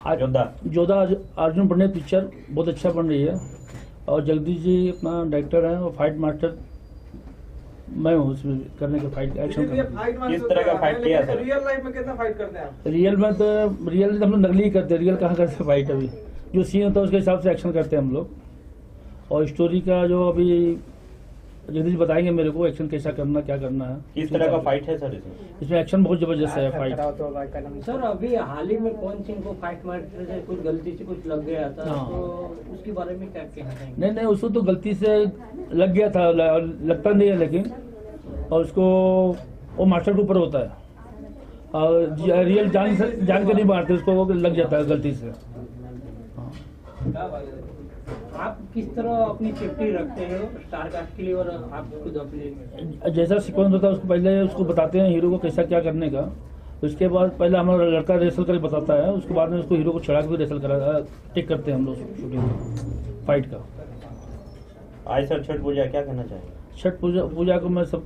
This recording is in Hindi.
आज जोधा अर्जुन पंडित पिक्चर बहुत अच्छा बन रही है और जगदीश जी अपना डायरेक्टर हैं और फाइट मास्टर मैं हूँ उसमें करने के फाइट एक्शन किस तरह का फाइट किया सर? रियल लाइफ में कितना फाइट करते हैं आप? रियल में तो हम लोग नकली ही करते हैं, रियल कहाँ करते हैं फाइट। अभी जो सीन होता है उसके हिसाब से एक्शन करते हैं हम लोग। और स्टोरी का जो अभी जगदीश बताएंगे मेरे को एक्शन कैसा करना क्या करना है। किस तरह का फाइट है सर इसमें? इसमें एक्शन बहुत जबरदस्त है फाइट। सर अभी हाल ही में कौन सी को फाइट मारते थे, कुछ गलती से कुछ लग गया था तो उसके बारे में क्या कहना चाहेंगे? नहीं उसको तो गलती से लग गया था, लगता नहीं है लेकिन, और उसको वो मास्टर के ऊपर होता है और रियल जान के नहीं मारते उसको, वो लग जाता है गलती से। आप किस तरह अपनी सेफ्टी रखते हो स्टार कास्ट के लिए और आप खुद अपने? जैसा सीक्वेंस होता है उसको पहले उसको बताते हैं हीरो को कैसा क्या करने का। उसके बाद पहले हमारा लड़का रेसल करके बताता है, उसके बाद में उसको हीरो को चढ़ा के भी रेसल करा टेक करते हैं हम लोग शूटिंग फाइट का। आज सर छठ पूजा क्या कहना चाहिए? छठ पूजा को मैं सब